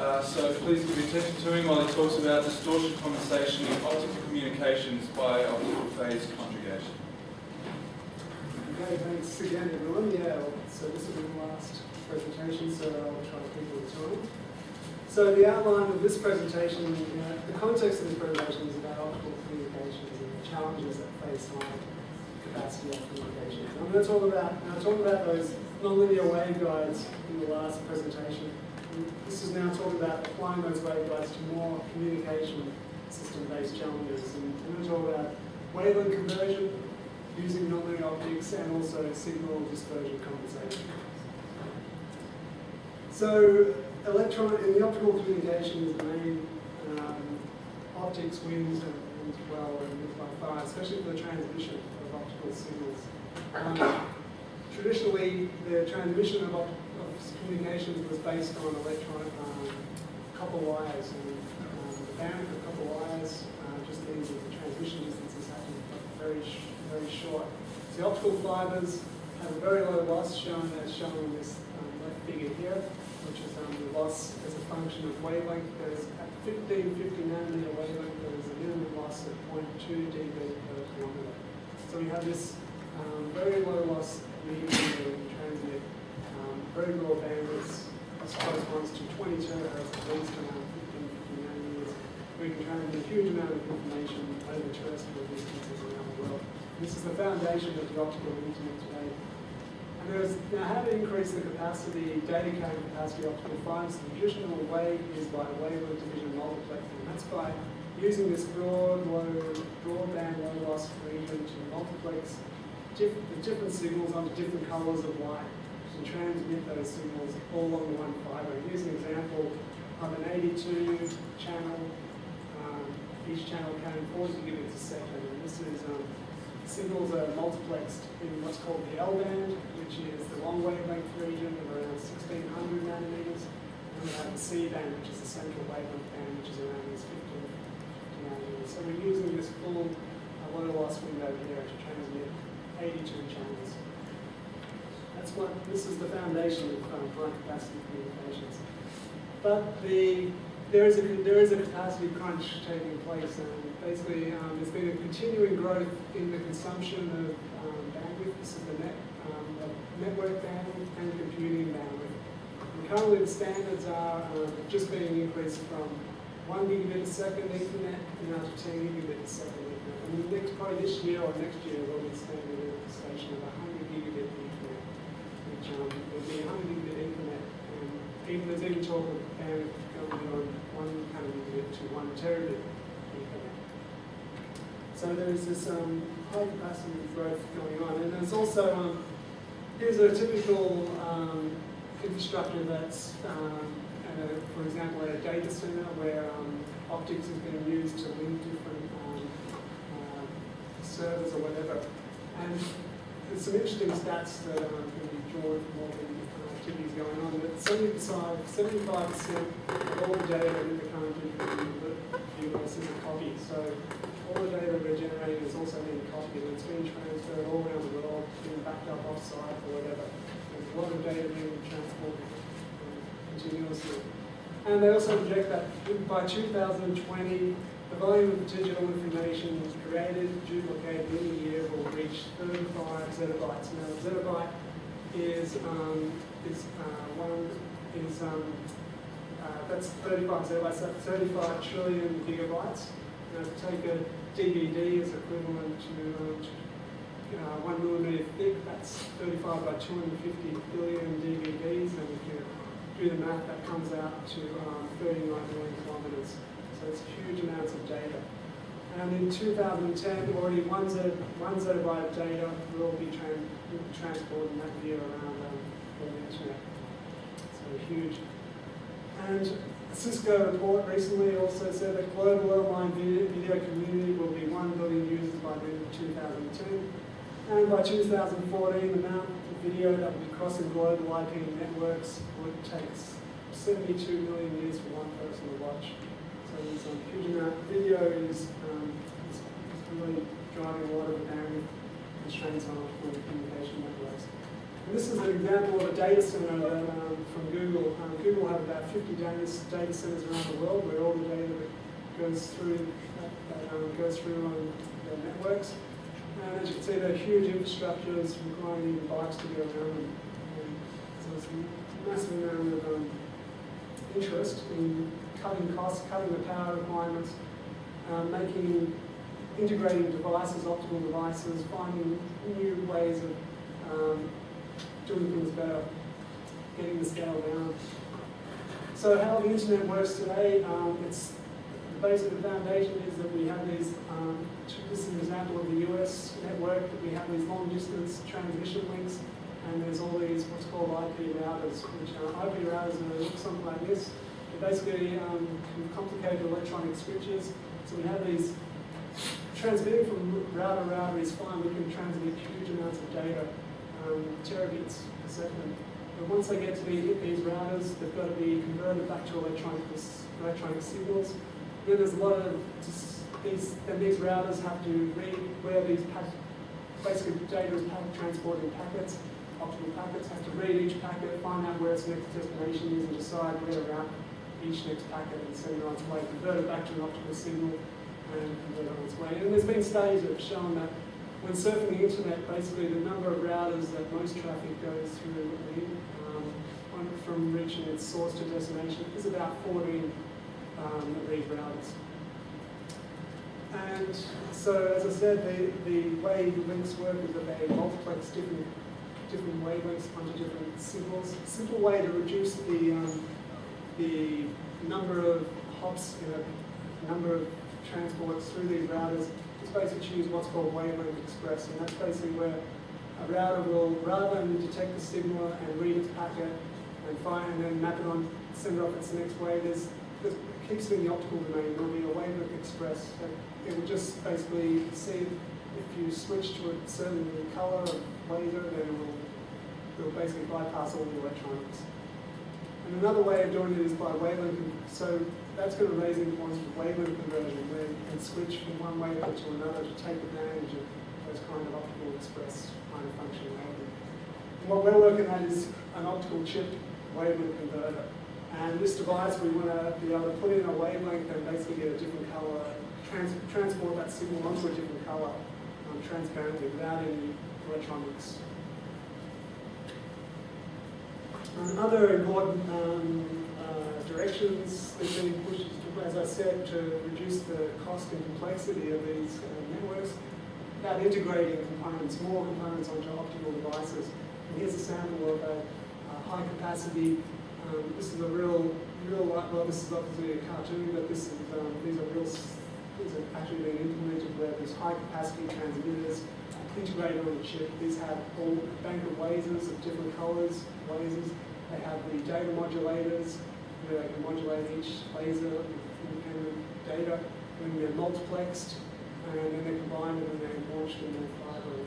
So please give attention to him while he talks about distortion compensation in optical communications by optical phase conjugation. Okay, thanks again everyone. So this will be the last presentation, so I'll try to keep it on time. So the outline of this presentation, the context of this presentation is about optical communications and the challenges that face high capacity optical communications. I'm going to talk about those nonlinear waveguides in the last presentation. This is now talking about applying those waveguides to more communication system-based challenges. And I'm going to talk about wavelength conversion using nonlinear optics and also signal dispersion compensation. So in the optical communications, the main optics wins well by far, especially for the transmission of optical signals. Traditionally, the transmission of communications was based on electronic copper wires, and the bandwidth of copper wires just means that the transmission distances have to be very short. So the optical fibers have a very low loss, as shown in this left figure here, which is the loss as a function of wavelength. There's at 50 nanometer wavelength, there's a minimum loss of 0.2 dB per kilometer. So we have this very low loss medium transmit, very low bandwidths. This corresponds to 20 terahertz, at least around 50 nanometers. We can transmit a huge amount of information over terrestrial distances around the world. This is the foundation of the optical internet today. And now how to increase the capacity, data carrying capacity of optical fibers. The traditional way is by wavelength division multiplexing. That's by using this broadband, low loss region to multiplex the different signals onto different colors of light and transmit those signals all along the one fiber. Here's an example of an 82 channel, each channel carrying 40 gigabits a second. And this is signals are multiplexed in what's called the L band, which is the long wavelength region of around 1600 nanometers. And we have the C band, which is the central wavelength band, which is around these 50 nanometers. So we're using this full low loss window here to transmit 82 channels. This is the foundation of high capacity communications. But there is a capacity crunch taking place, and basically there's been a continuing growth in the consumption of bandwidth. This is the network bandwidth and computing bandwidth. And currently the standards are just being increased from 1 gigabit a second Ethernet now to 10 gigabit a second Ethernet. And probably this year or next year we'll be standard implementation of 100 gigabit Ethernet, which will be 100 gigabit Ethernet. And even there's even talk of bandwidth going on 100 gigabit to 1 terabit Ethernet. So there's this high capacity growth going on, and there's also here's a typical infrastructure that's for example, at a data center where optics is being used to link different servers or whatever. And there's some interesting stats that can be drawn from all the activities going on. But 75% of all the data in the current universe is a copy. So all the data we're generating is also being copied, and it's being transferred all around the world, being backed up off-site or whatever. There's a lot of data being transported continuously. And they also project that by 2020, the volume of digital information created, duplicated in a year will reach 35 zettabytes. Now, a zettabyte that's 35 zettabytes, that's 35 trillion gigabytes. Now, to take a DVD is equivalent to 1 millimeter thick, that's 35 by 250 billion DVDs, and if you do the math, that comes out to 39 million kilometers. So it's huge amounts of data. And in 2010, already one zettabyte of data will be transported in that year around the internet. So huge. And a Cisco report recently also said that global online video community will be 1 billion users by the end of 2010. And by 2014, the amount of video that will be crossing global IP networks would take 72 million years for one person to watch. So there's a huge amount. Video is really driving a lot of the bandwidth constraints on optical communication networks. And this is an example of a data center that, from Google. Google have about 50 data centers around the world where all the data that goes through goes through on their networks. And as you can see, they're huge infrastructures requiring even bikes to go around them. So it's a massive amount of interest in cutting costs, cutting the power requirements, integrating devices, optical devices, finding new ways of doing things better, getting the scale down. So how the internet works today, it's the basic foundation is that we have these, this is an example of the US network, that we have these long distance transmission links, and there's all these what's called IP routers, which are IP routers that look something like this. They're basically complicated electronic switches. So we have these, transmitting from router to router is fine, we can transmit huge amounts of data, terabits per second. But once they get to hit these routers, they've got to be converted back to electronic signals. Then there's a lot of these routers have to read where these basically data is transported in packets, optical packets, have to read each packet, find out where its next destination is, and decide where to route each next packet and send it on its way, convert it back to an optical signal, and convert it on its way. And there's been studies that have shown that when surfing the internet, basically the number of routers that most traffic goes through from reaching its source to destination is about 14 of these routers. And so, as I said, the way the links work is that they multiplex different wavelengths onto different signals. A simple way to reduce the number of hops in a number of transports through these routers is basically choose what's called wavelength express, and that's basically where a router will, rather than detect the signal and read its packet and then map it on, send it off its next wave, it keeps it in the optical domain. There'll be a wavelength express. It will just basically see if you switch to a certain color of laser, then it will basically bypass all the electronics. And another way of doing it is by wavelength. So that's going to raise the importance of wavelength conversion, where you can switch from one wavelength to another to take advantage of those kind of optical express kind of functionality. And what we're looking at is an optical chip wavelength converter. And this device, we want to be able to put in a wavelength and basically get a different color, transport that signal onto a different color transparently without any electronics. Other important directions that are being pushed, as I said, to reduce the cost and complexity of these networks, about integrating components, more components onto optical devices. And here's a sample of a high capacity. This is a real. Well, this is obviously a cartoon, but this is these are actually being implemented where there's high capacity transmitters integrated on the chip. These have all a bank of lasers of different colors, lasers. They have the data modulators where they can modulate each laser with independent data. Then they're multiplexed, and then they're combined and then they're launched in their fiber.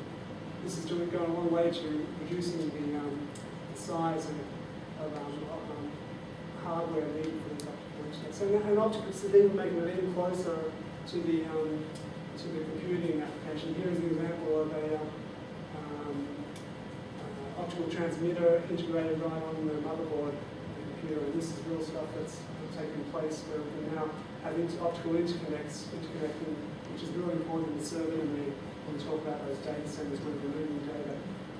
This is going a long way to reducing the size of hardware needed for these optical interconnects. And optics are even making it even closer to the computing application. Here is an example of a optical transmitter integrated right on the motherboard of the computer. And this is real stuff that's taking place where we can now have optical interconnects interconnecting, which is really important in the server domain when we talk about those data centers, when we're moving data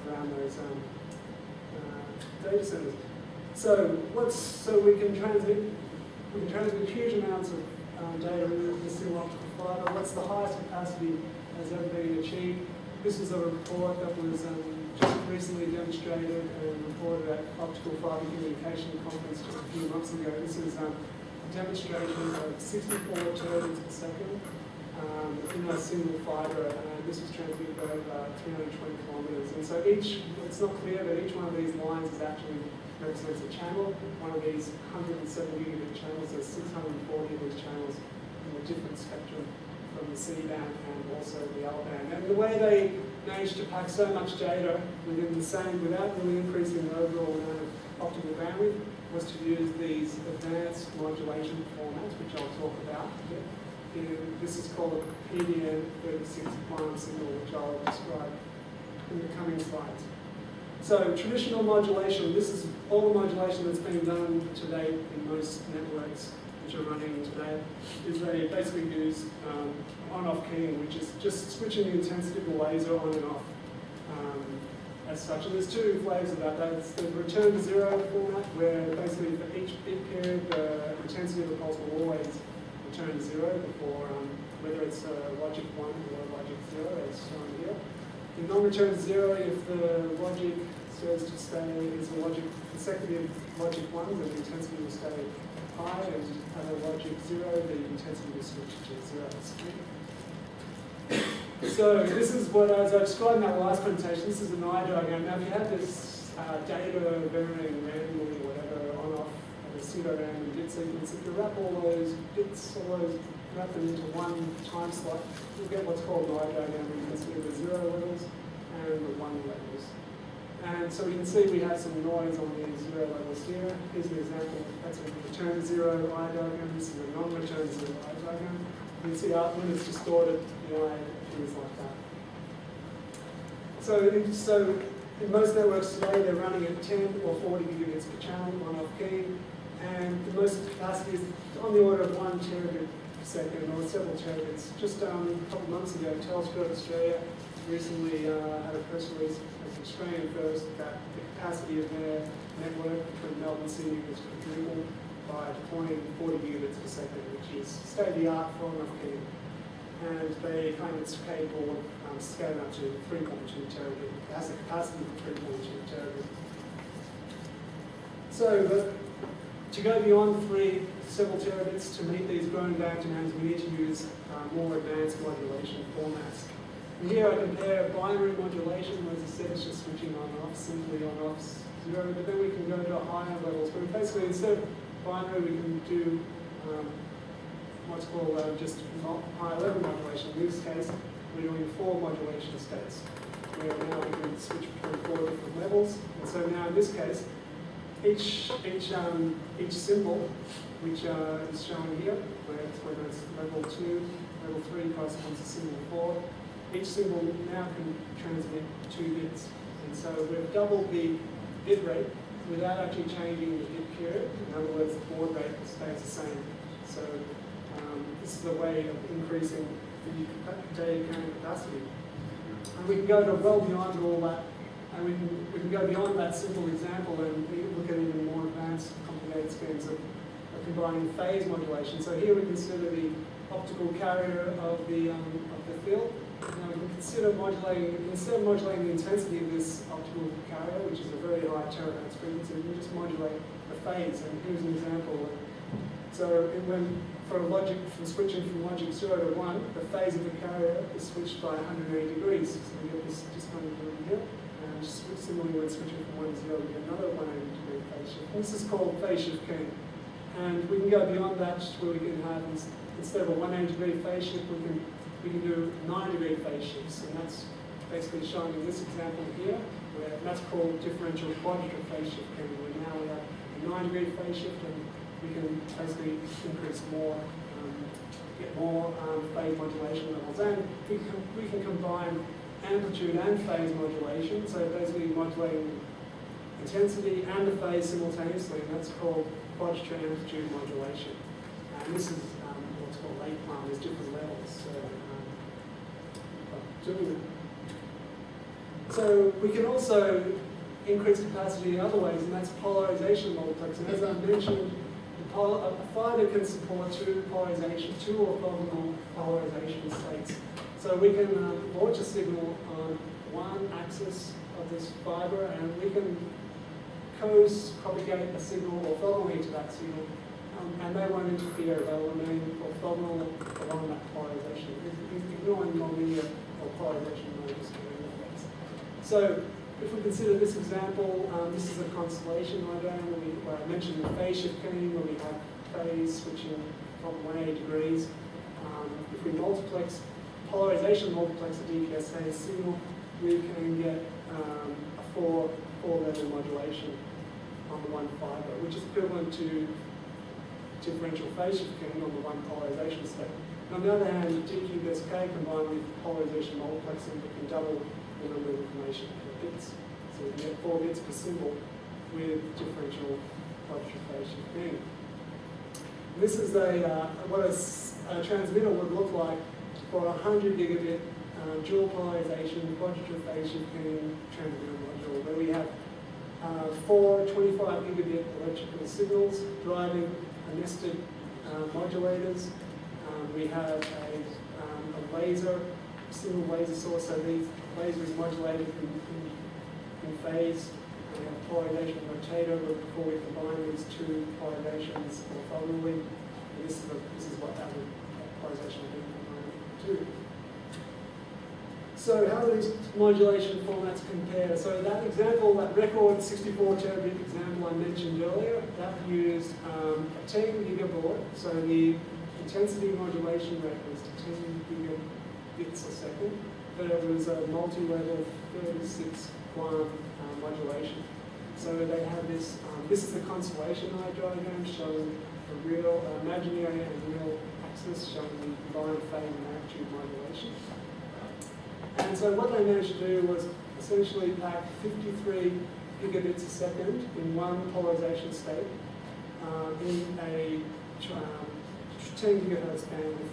around those data centers. So we can transmit huge amounts of data in the single optical fiber. What's the highest capacity has ever been achieved? This is a report that was just recently demonstrated and reported at Optical Fiber Communication Conference just a few months ago. This is a demonstration of 64 terabits per second in a single fiber. This was transmitted over 320 kilometers. And so it's not clear that each one of these lines is actually represents a channel. One of these 107 gigabit channels, there's 640 of these channels in a different spectrum from the C-band and also the L-band. And the way they managed to pack so much data within the same, without really increasing the overall amount of optical bandwidth, was to use these advanced modulation formats, which I'll talk about. This is called a PDN 36 prime signal, which I'll describe in the coming slides. So traditional modulation, this is all the modulation that's been done to date in most networks which are running today, is they basically use on-off keying, which is just switching the intensity of the laser on and off as such. And there's two ways about that. It's the return to zero format, where basically for each bit period, the intensity of the pulse will always return to zero before, whether it's logic 1 or logic 0, as shown here. In non-return to zero, if the logic says to stay is a logic consecutive logic 1, then the intensity will stay high, and at a logic 0, the intensity will switch to 0. So this is what, as I described in that last presentation, this is an eye diagram. Now if you had this data varying randomly, whatever, on-off, and a pseudo-random bit sequence, if you wrap all those bits, wrap them into one time slot, you'll get what's called an eye diagram, where you can see the 0 levels and the 1 levels. And so we can see we have some noise on the 0 levels here. Here's an example. That's a return 0 eye diagram. This is a non-return 0 eye diagram. You can see when it's distorted, the eye appears like that. So in most networks today, they're running at 10 or 40 gigabits per channel on-off key, and the most capacity is on the order of 1 terabit per second, or several terabits. Just a couple of months ago, Telescope Australia recently had a press release as Australian first that the capacity of their network between Melbourne and Sydney was quadrupled by deploying 40 gigabits per second, which is state-of-the-art for on-off key. And they claim it's capable of scaling up to 3.2 terabit. It has the capacity for 3.2 terabit. So, to go beyond several terabits to meet these growing data demands, we need to use more advanced modulation formats. And here I compare binary modulation, where as I said, it's just switching on-off, simply on-off 0, but then we can go to higher levels, where basically instead of binary, we can do what's called just higher level modulation. In this case, we're doing 4 modulation states, where now we can switch between 4 different levels. And so now in this case, each symbol, which is shown here, whether it's level 2, level 3 corresponds to symbol 4, each symbol now can transmit 2 bits. And so we've doubled the bit rate without actually changing the bit period. In other words, the baud rate stays the same. So this is a way of increasing the data carrying capacity. And we can go to well beyond all that. And we can go beyond that simple example and look at even more advanced, complicated schemes of combining phase modulation. So here we consider the optical carrier of the field. Now we can consider modulating, instead of modulating the intensity of this optical carrier, which is a very high terahertz frequency, we can just modulate the phase. And here's an example. So from switching from logic 0 to 1, the phase of the carrier is switched by 180 degrees. So we get this discounted here. And similarly, when switching from 1 to 0, we get another 180 degree phase shift. And this is called phase shift keying. And we can go beyond that, where we can have, instead of a 180 degree phase shift, we can do 9 degree phase shifts. And that's basically shown in this example here, where that's called differential quadrature phase shift keying, where now we have a 9 degree phase shift, and we can basically increase more, get more phase modulation levels. And we can combine amplitude and phase modulation, so basically modulating intensity and the phase simultaneously, and that's called quadrature amplitude modulation. And this is what's called A-plan. There's different levels of doing it. So we can also increase capacity in other ways, and that's polarization multiplexing. As I mentioned, a fiber can support two orthogonal polarization states. So we can launch a signal on one axis of this fiber, and we can propagate a signal orthogonally to that signal, and they won't interfere. They'll remain orthogonal along that polarization, ignoring nonlinear or polarization modes. So if we consider this example, this is a constellation diagram where I mentioned the phase shift keying, where we have phase switching from 180 degrees. If we polarization multiplex the DPSA signal, we can get a four-level modulation on the one fiber, which is equivalent to differential phase shift keying on the one polarization state. On the other hand, DQBSK combined with polarization multiplexing, we can double the number of information per bits. So we can get 4 bits per symbol with differential quadrature phase shifting. This is what a transmitter would look like for a 100 gigabit dual polarization quadrature phase shifting transmitter module, where we have 4 25 gigabit electrical signals driving a nested modulators. We have a laser, single laser source, so these lasers modulated in phase. We have a polarization rotator before we combine these two polarizations orthogonally. And this is what that polarization would do. So how do these modulation formats compare? So that example, that record 64 terabit example I mentioned earlier, that used a 10 gigabaud. So the intensity modulation rate was 10 gigabits a second, but it was a multi-level 36 quantum modulation. So they have this, this is the constellation eye diagram showing the real, imaginary and real axis showing the combined phase and magnitude modulation. And so what they managed to do was essentially pack 53 gigabits a second in one polarization state in a 10 gigahertz bandwidth,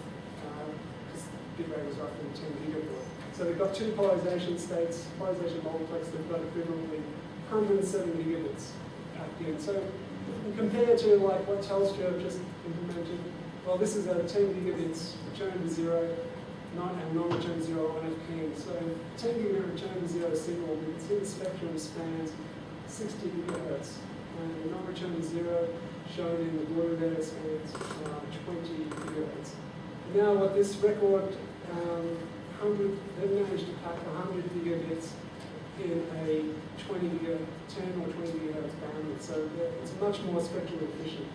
because bit rate was roughly 10 gigabaud. So they've got two polarization states, polarization multiplex, they've got equivalently 107 gigabits packed in. So compared to like what Telstra have just implemented, well, this is a 10 gigabits return to zero, and non-return zero on FKing. So 10 gigabit return to zero signal, we can see the spectrum spans 60 gigahertz. And the non-return to zero shown in the blue there spans 20 gigahertz. Now what this record, they've managed to pack 100 gigabits in a 10 or 20 gigahertz bandwidth. So it's a much more spectrally efficient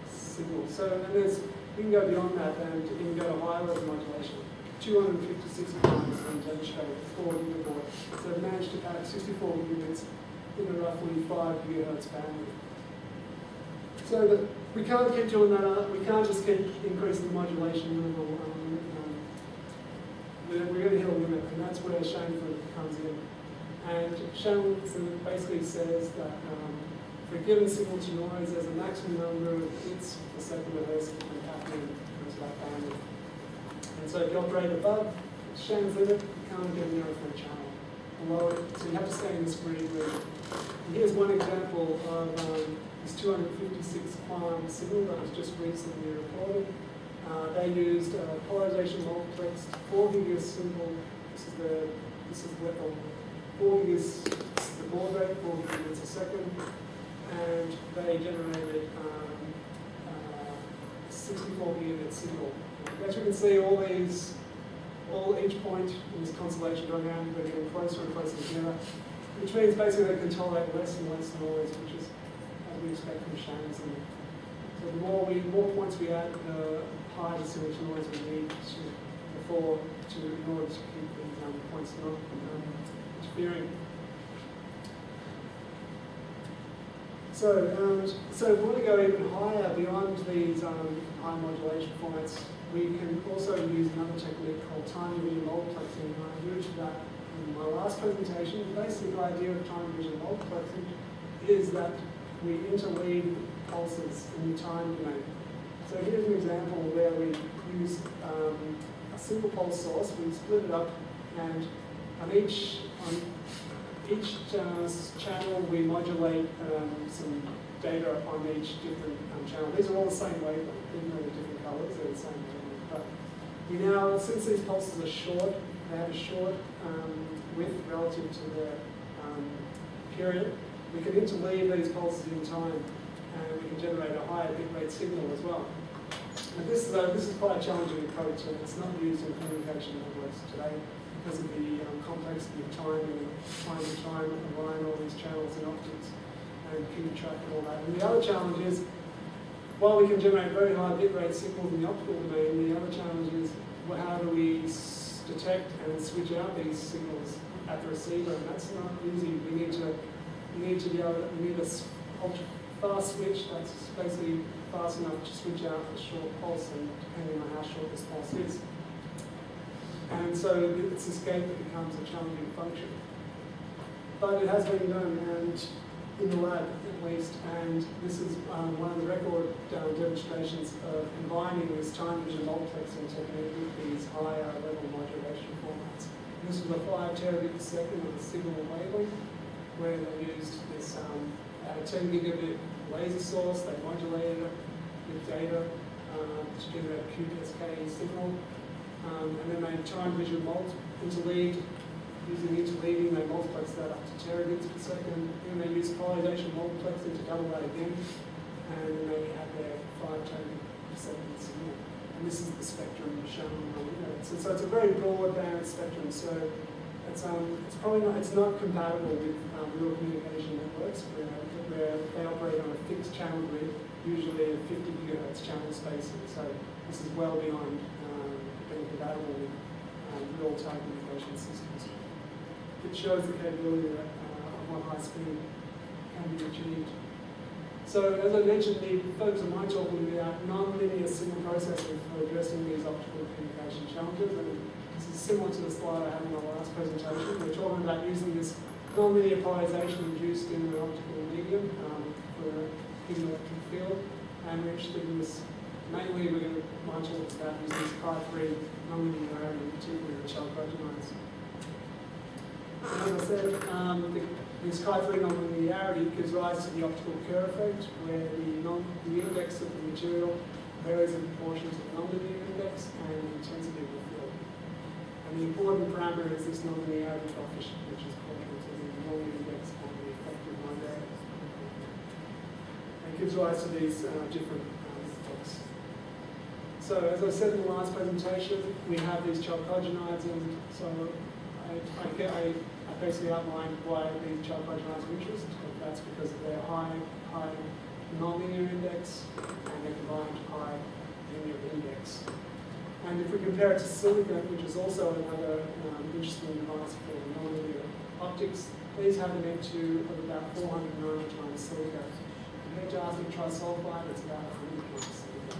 signal. So and you can go beyond that and you can go to higher level modulation. 256 times and demonstrate 4 gigabaud. So they've managed to pack 64 gigabits in a roughly 5 gigahertz bandwidth. So that we can't keep doing that. We can't just keep increasing the modulation level. We're going to hit a limit, and that's where Schoenfeld comes in. And Schoenfeld basically says that for a given signal to noise, there's a maximum number of bits per second of hertz that can happen into that bandwidth. And so if you operate above Schoenfeld's limit, you can't get a narrow free channel. Below it, so you have to stay in this grid region. And here's one example of this 256 quantum signal that was just recently reported. They used polarization multiplex, 4 gigas symbol. This is what 4 gigas, this is the baud rate, 4 gigabits a second, and they generated 64 gigabit signal. As you can see, each point in this constellation diagram, they're getting closer and closer together, which means basically they can tolerate less and less noise, which is as we expect from Schoen's. So the more points we add, the higher the signature noise we need in order to keep these points not interfering. So if we want to go even higher beyond these high modulation formats, we can also use another technique called time division multiplexing. I alluded to that in my last presentation. The basic idea of time division multiplexing is that we interleave pulses in the time domain. So here's an example where we use a single pulse source, we split it up, and on each channel we modulate some data on each different channel. These are all the same wavelength, even though they're different colors, they're the same wavelength. But we now, since these pulses are short, they have a short width relative to their period, we can interleave these pulses in time, and we can generate a higher bit rate signal as well. And this is quite a challenging approach, and it's not used in communication networks today because of the complexity of time and trying to align all these channels in optics and keep track and all that. And the other challenge is, while we can generate very high bit rate signals in the optical domain, the other challenge is how do we detect and switch out these signals at the receiver, and that's not easy. We need a ultra fast switch that's basically fast enough to switch out a short pulse, and depending on how short this pulse is. And so it's this gate that becomes a challenging function. but it has been done, and in the lab at least, and this is one of the record demonstrations of combining this time vision multiplexing technique with these higher level modulation formats. And this was a 5 terabit per second of a signal wavelength, where they used this at a 10 gigabit laser source. They modulated it with data to generate a QPSK signal, and then they time vision interleaved. Using interleaving, they multiplex that up to terabits per second. Then they use polarization multiplexing to double that again, and then they have their 5 terabit per second signal. And this is the spectrum shown on the window. So it's a very broad band spectrum. So it's probably not, it's not compatible with real communication networks where they operate on a fixed channel grid, usually at 50 gigahertz channel spacing. So this is well beyond being compatible with real time communication systems. It shows the capability of what high speed can be achieved. So as I mentioned, the focus of my talk will be about non-linear signal processing for addressing these optical communication challenges. And this is similar to the slide I had in my last presentation. We're talking about using this non-linear polarization induced in an optical medium for an electric field, and we're interested in this. Mainly, my talk is about using this chi-free non-linearity, particularly the chalcogenides. As I said, this chi-free nonlinearity gives rise to the optical Kerr effect, where the index of the material varies in proportion to the nonlinear index and the intensity of the field. And the important parameter is this nonlinearity coefficient, which is proportional to the nonlinear index and the effective nonlinearity. And it gives rise to these different effects. So as I said in the last presentation, we have these chalcogenides, and so I basically outlined why these chalcogenides are interesting. That's because of their high nonlinear index and their combined high linear index. And if we compare it to silicon, which is also another interesting device for nonlinear optics, these have an M2 of about 490 times silica. Compared to arsenic trisulfide, it's about 100 times silica.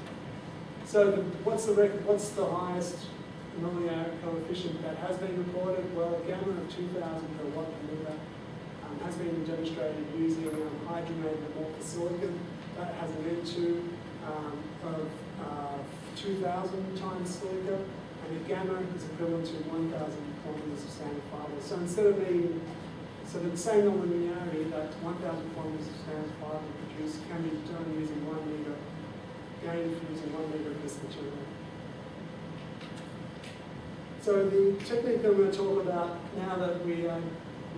So what's the highest nonlinear coefficient that has been reported? Well, a gamma of 2,000 per watt per meter has been demonstrated using hydrogenated amorphous silicon. That has an N2 of 2,000 times silica, and a gamma is equivalent to 1,000 kilometers of standard fiber. So instead of being, so the same nonlinearity that 1,000 kilometers of standard fiber produced can be done using 1 meter, gained using 1 meter of this material. So the technique that I'm going to talk about now that we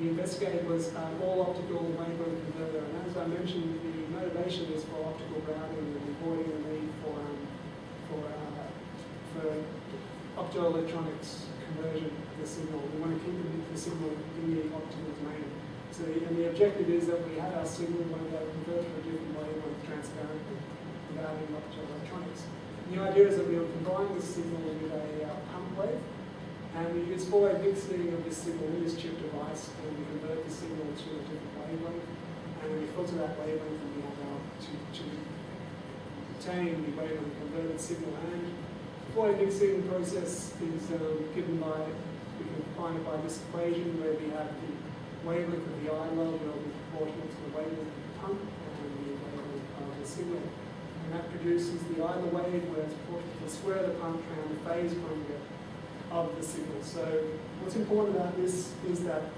investigated was all optical wavelength converter. And as I mentioned, the motivation is for optical routing and avoiding the need for optoelectronics conversion of the signal. We want to keep the signal in the optical domain. So and the objective is that we have our signal when they convert to a different wavelength transparently without any optoelectronics. And the idea is that we'll combine this signal with a pump wave. And we use four-way mixing of this signal in this chip device, and we convert the signal to a different wavelength. And we filter that wavelength, and we have to obtain the wavelength converted signal. And the four-way mixing process is given by, we can find it by this equation where we have the wavelength of the eye lobe will be proportional to the wavelength of the pump and the wavelength of the signal. And that produces the either wave where it's proportional to the square of the pump and the phase conjugate of the signal. So what's important about this is that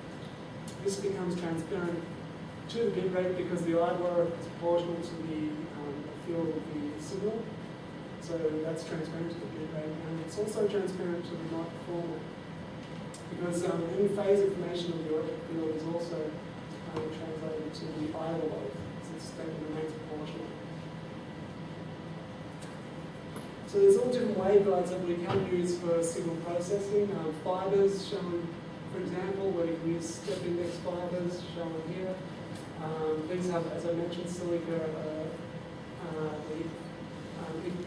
this becomes transparent to the bit rate because the idler is proportional to the field of the signal. So that's transparent to the bit rate, and it's also transparent to the microformal because any phase information of the electric field is also translated to the idler wave, since that remains proportional. So there's all different waveguides that we can use for signal processing. Fibers shown, for example, where you can use step index fibers shown here. These have, as I mentioned, silica.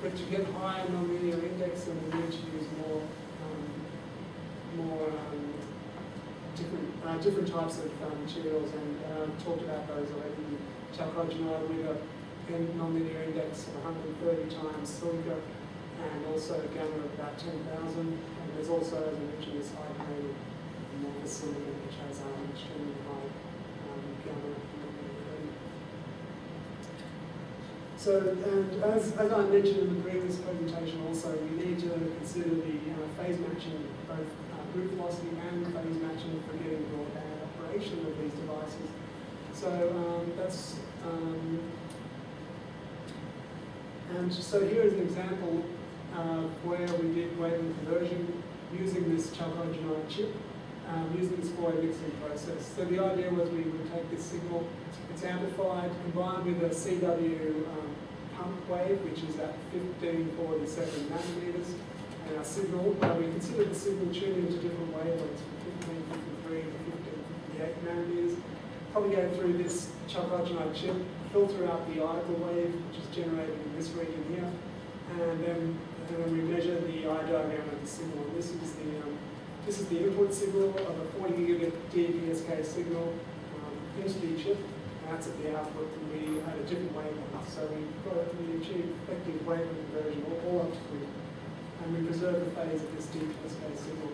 But to get higher nonlinear index, then we need to use different types of materials, and I've talked about those already. Chalcogenide with a nonlinear index of 130 times silica, and also a gamma of about 10,000. And there's also, as I mentioned, this hydrogenated amorphous silicon, which has an extremely high gamma. So, and as I mentioned in the previous presentation also, we need to consider the phase matching, both group velocity and phase matching for getting broadband operation of these devices. So and so here is an example where we did wavelength conversion using this chalcogenide chip, using this Fourier mixing process. So the idea was we would take this signal, it's amplified, combined with a CW pump wave, which is at 1547 nanometers, and our signal, we consider the signal tuned into different wavelengths from 1553 to 1558 nanometers. Probably go through this chalcogenide chip, filter out the idle wave, which is generated in this region here, and then we measure the eye diagram of the signal. And this is the input signal of a 40 gigabit DPSK signal into the chip, and that's at the output, and we had a different wavelength. So we achieved effective wavelength conversion all optically, and we preserve the phase of this DPSK signal.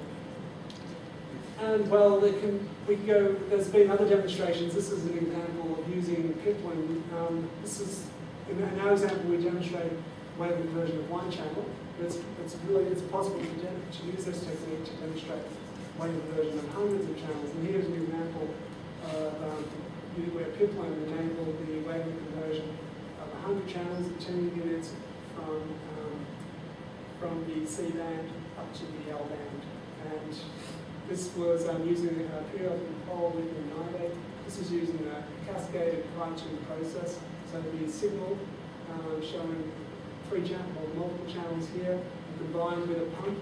And well, we can go, there's been other demonstrations. This is an example of using Pipling. In our example, we demonstrated wavelength conversion of one channel, but it's possible to use this technique to demonstrate wavelength conversion of hundreds of channels. And here's an example of where Pipling enabled the wavelength conversion of 100 channels at 10 units from the C band up to the L band. And this was using a periodic pole with nidate. This is using a cascaded Chi-2 process. So the signal showing multiple channels here, combined with a pump.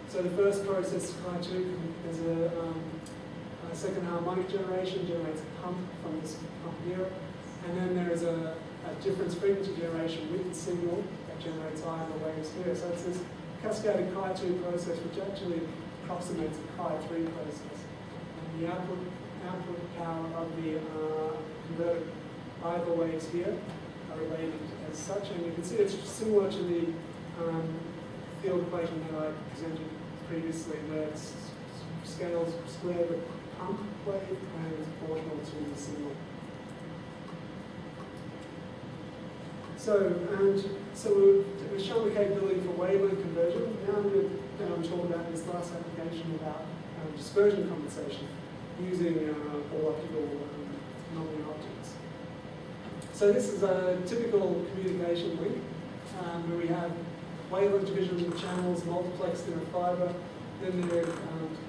So the first process, Chi-2, there's a second harmonic generation, generates a pump from this pump here. And then there is a difference frequency generation with the signal that generates either waves here. So it's this cascaded Chi-2 process, which actually approximates a Chi-3 process. And the output power of the converted either waves here are related as such. And you can see it's similar to the field equation that I presented previously, where it's scales square the pump wave and is proportional to the signal. So we've shown the capability for wavelength conversion. Now I'm going to talk about this last application about dispersion compensation using all optical nonlinear optics. So this is a typical communication link where we have wavelength division of channels multiplexed in a fiber. Then they're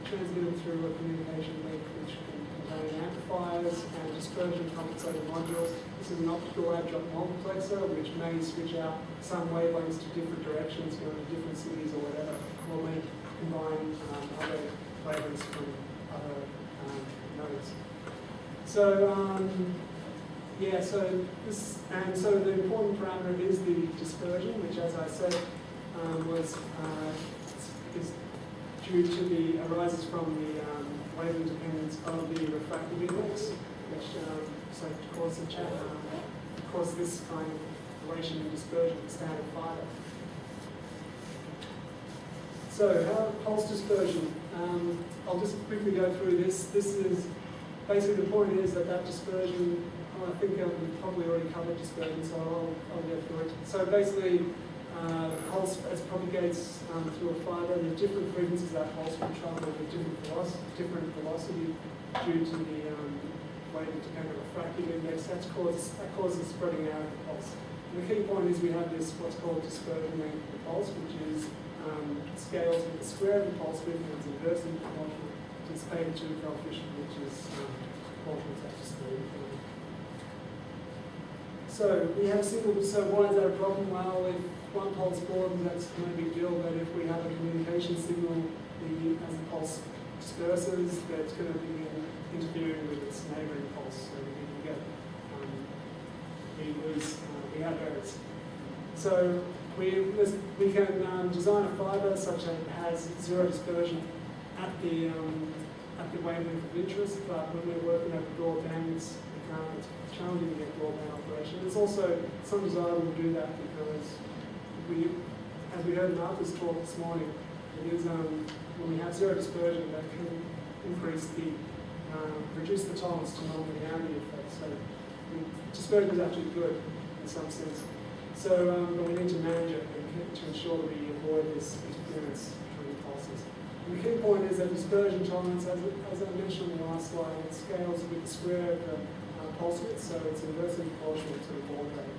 transmitted through a communication link which can contain amplifiers and dispersion compensator modules. This is an optical adjunct multiplexer which may switch out some wavelengths to different directions, going to different cities or whatever, or may combine other wavelengths from other nodes. So so the important parameter is the dispersion, which, as I said, is due to arises from the wavelength dependence of the refractive index, which causes this kind of relation and dispersion in standard fiber. So, pulse dispersion. I'll just quickly go through this. This is basically the point is that dispersion. I think we've probably already covered dispersion, so I'll go through it. So basically, the pulse as propagates through a fiber, and the different frequencies of that pulse will travel with different velocity due to the wavelength-dependent refractive index. That causes spreading out of the pulse. And the key point is we have this what's called dispersion length of the pulse, which is scales with the square of the pulse width and is inversely proportional to its theta 2 coefficient, which is proportional to that dispersion. So we have so why is that a problem? Well, if one pulse broadens, that's no big deal, but if we have a communication signal, as the pulse disperses, that's going to be interfering with its neighboring pulse, so we have errors. So we can design a fiber such that it has zero dispersion at the wavelength of interest, but when we're working over broadband, it's challenging to get broadband operation. There's also some desire to do that because as we heard in Arthur's talk this morning, it is when we have zero dispersion that can increase the reduce the tolerance to non-linearity effects. So dispersion is actually good in some sense. So, but we need to manage it and to ensure that we avoid this interference between pulses. And the key point is that dispersion tolerance, as I mentioned on the last slide, it scales with the square of the pulse width, so it's inversely proportional to the baud rate.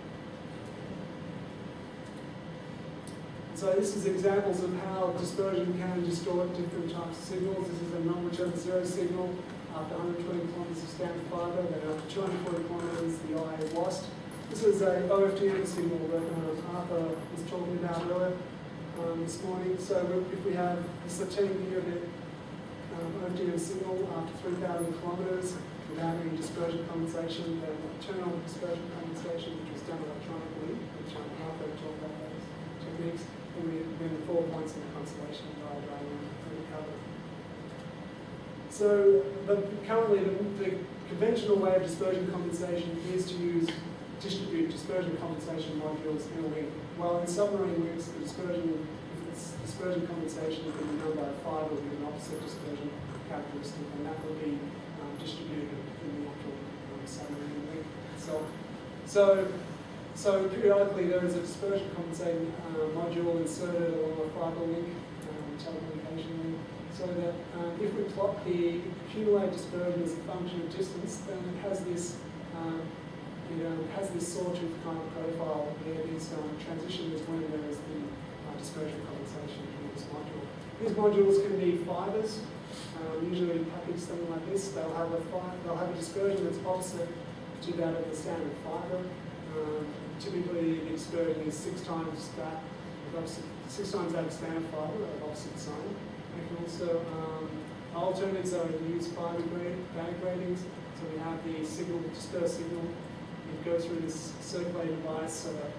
So this is examples of how dispersion can distort different types of signals. This is a non-return zero signal after 120 kilometers of standard fiber, then after 240 kilometers the eye is lost. This is a OFDM signal that Arthur was talking about earlier this morning. So if we have this 10 gigabit OFDM signal after 3,000 kilometers without any dispersion compensation, then turn on dispersion compensation, which was done electronically, which Arthur talked about those techniques, and then the 4 points in the constellation diagram are recovered. So currently the conventional way of dispersion compensation is to use distribute dispersion compensation modules in a link. While in submarine links, the dispersion compensation can be done by a fiber with an opposite dispersion characteristic, and that will be distributed in the actual submarine link itself. So periodically there is a dispersion compensating module inserted along a fiber link, telecommunication link, so that if we plot the accumulated dispersion as a function of distance, then it has this sawtooth kind of profile where these transitions when there is the dispersion compensation in this module. These modules can be fibers, usually packaged something like this. They'll have a dispersion that's opposite to that of the standard fiber. Typically, the dispersion is 6 times that of standard fiber of opposite sign. We can also alternatives are to use fiber band gratings. So we have the signal, the dispersed signal. It goes through this circulating device. So that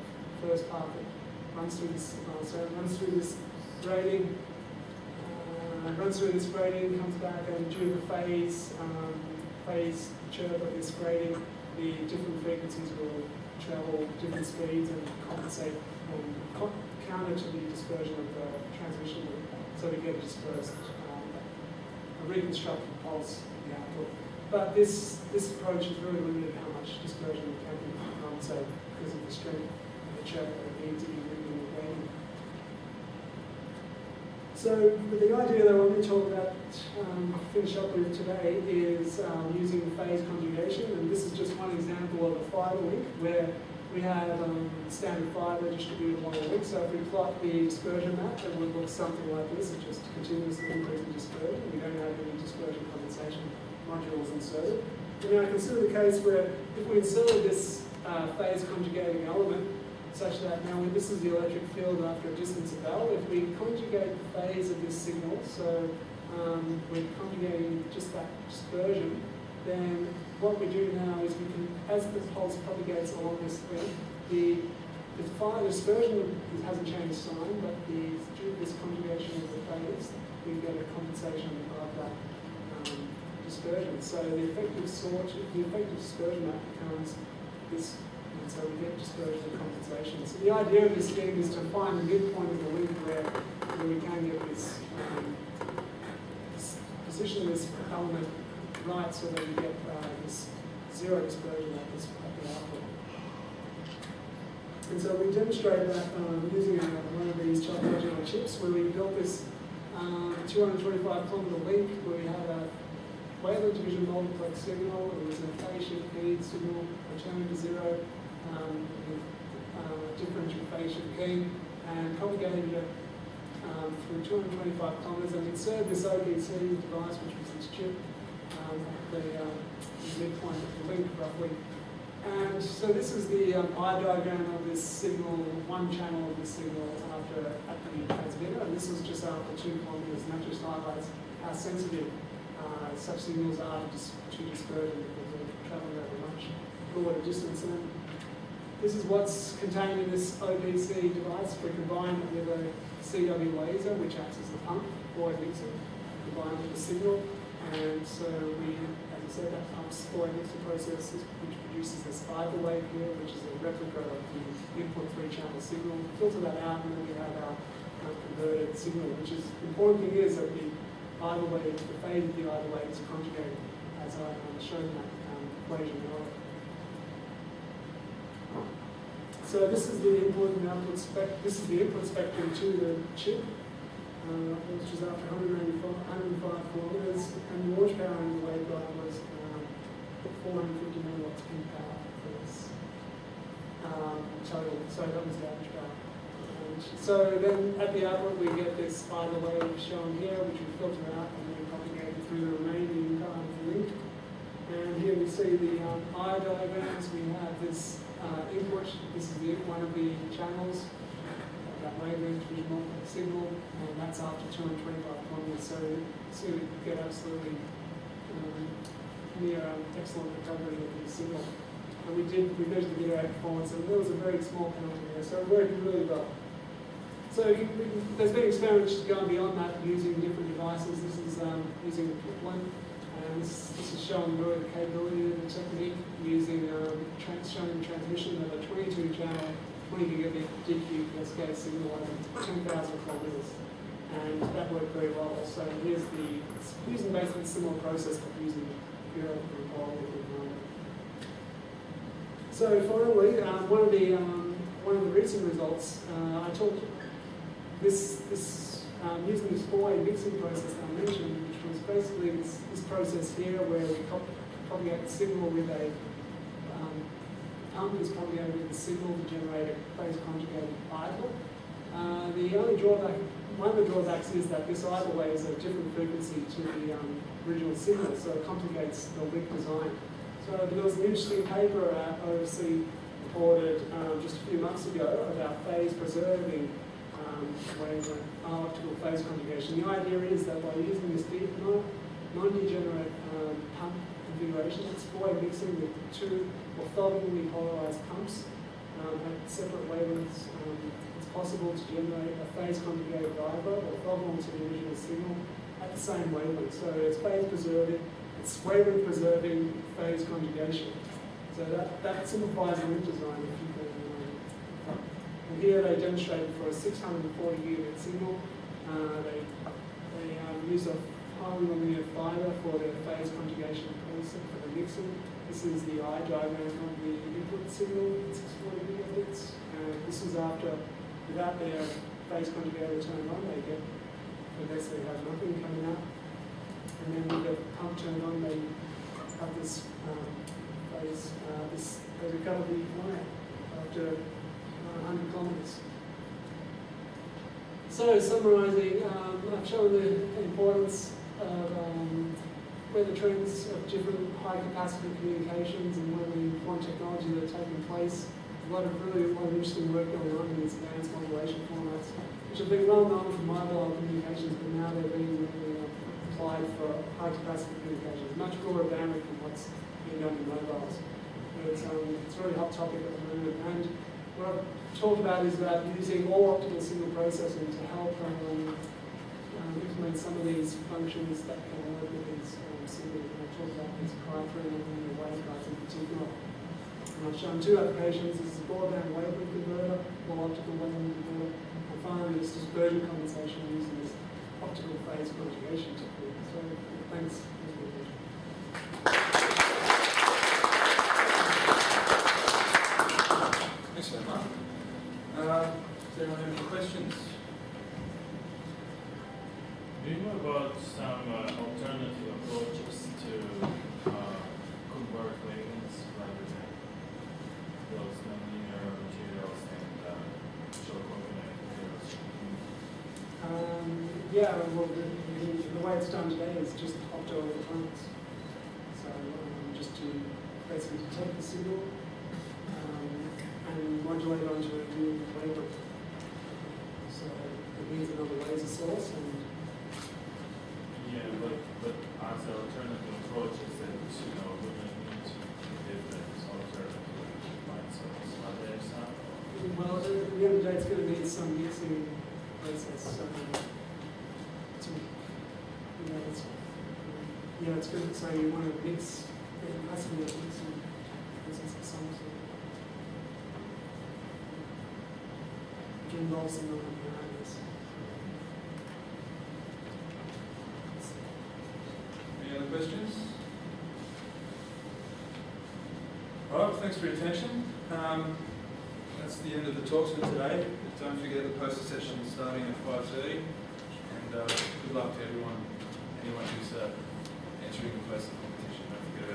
first part that runs through this, grading. Runs through this grading, comes back, and due to the phase chirp of this grading, the different frequencies will travel different speeds and compensate counter to the dispersion of the transmission loop. So we get a dispersed, a reconstructed pulse in the output. But this approach is really limited how much dispersion can be compensated because of the strength of the chirp that it needs to be written in the grading. So the idea that I want to talk about, finish up with today, is using phase conjugation, and this is just one example of a fiber link where we have standard fiber distributed along a link. So if we plot the dispersion map, it would look something like this. It's just continuously increasing dispersion. We don't have any dispersion compensation modules inserted. And now consider the case where if we inserted this phase conjugating element, such that now this is the electric field after a distance of L. If we conjugate the phase of this signal, so we're conjugating just that dispersion, then what we do now is we can, as the pulse propagates along this link, the dispersion hasn't changed sign, but due to this conjugation of the phase, we get a compensation of that dispersion. So the effective dispersion map becomes this. And so we get dispersion and compensation. So the idea of this scheme is to find the midpoint of the link where we can get this, position this element right so that we get this zero dispersion at the output. And so we demonstrate that using one of these topological chips where we built this 225 kilometer link where we had a wavelength division multiplex signal. It was a phase shift gain signal returning to zero. Differential phase shift gain, and propagated it through 225 kilometers, and inserted this OBC device, which was this chip, the midpoint of the link roughly. And so this is the eye diagram of this signal, one channel of this signal at the transmitter, and this was just after 2 kilometers, and that just highlights how sensitive such signals are to dispersion because they're traveling over much broader distance. And this is what's contained in this OBC device. We combine it with a CW laser, which acts as a pump, or a mixer, combined with the signal. And so we, as I said, that pumps or a mixer process, which produces this fiber wave here, which is a replica of the input 3-channel signal. Filter that out, and then we have our converted signal, which is the important thing is that the either wave, the phase of the either wave is conjugated as I showed in that equation earlier. So this is the input and output spec. This is the input spectrum to the chip, which was after 105 kilometers, and the launch power in the waveguide was 450 milliwatts peak power for this total. So that was the average power. So then at the output we get this spider wave shown here, which we filter out and then propagate it through the remaining link. And here we see the eye diagrams. We have this input. This is one of the channels, that wavelength vision multiplex signal, and that's after 225 kilometers. So we get absolutely near excellent recovery of the signal. And we measured the bit rate performance, and there was a very small penalty there, so it worked really well. So there's been experiments going beyond that using different devices. This is using the Piplin, and this is showing really the capability of the technique using showing the transmission of a 22-channel, 20 gigabit DQ cascade signal over 10,000 kilometers, and that worked very well. So here's it's using basically a similar process but using pure quality. So finally, one of the recent results, I talked using this four-way mixing process that I mentioned, which was basically this process here where we propagate the signal with a pump is propagated with the signal to generate a phase conjugated idler. One of the drawbacks is that this idler wave is at a different frequency to the original signal, so it complicates the link design. So there was an interesting paper at OFC reported just a few months ago about phase preserving optical phase conjugation. The idea is that by using this non-degenerate pump configuration, it's four-way mixing with two orthogonally polarized pumps at separate wavelengths. It's possible to generate a phase conjugated diver orthogonal to the original signal at the same wavelength. So it's phase preserving, it's wavelength preserving phase conjugation. So that simplifies the link design if you can. And here they demonstrated for a 640 gigabit signal. They use a highly linear fiber for their phase conjugation concept for the mixing. This is the eye diagram of the input signal at 640 gigabits. This is after, without their phase conjugator turned on, they basically have nothing coming out. And then with the pump turned on, they have this phase, they recover the line after 100 kilometers. So summarising, I've shown the importance of where the trends of different high capacity communications and where the important technology that are taking place. A lot of interesting work going on in these advanced modulation formats, which have been well known for mobile communications, but now they're being really applied for high capacity communications, much broader bandwidth than what's being done in mobiles. But it's a really hot topic at the moment. And what I've talked about is about using all optical signal processing to help implement some of these functions that can work with these signals. And I've talked about these cryotron and the waveguides in particular. And I've shown two applications. This is a broadband wavelength converter, or optical wavelength converter. And finally, this dispersion compensation using this optical phase conjugation technique. So thanks. Thanks very much. Does anyone have any questions? Do you know about some alternative approaches to convert wavelengths rather than those nonlinear materials and short coordinate materials? Yeah, well, the way it's done today is just optoelectronics. So just to basically detect the signal and modulate it onto a new wavelength. So it means another laser source. And yeah, but as an alternative approach is that, we don't need to different alternative light source. Are there some? Well, at the end of the day, it's going to need some mixing process. It's good. So you want to mix, it has to be a mixing process of some sort. Which involves some non-linearities. Any other questions? All right, well, thanks for your attention. That's the end of the talks for today. Don't forget the poster session starting at 5:30. And good luck to anyone who's entering the poster competition. Don't forget about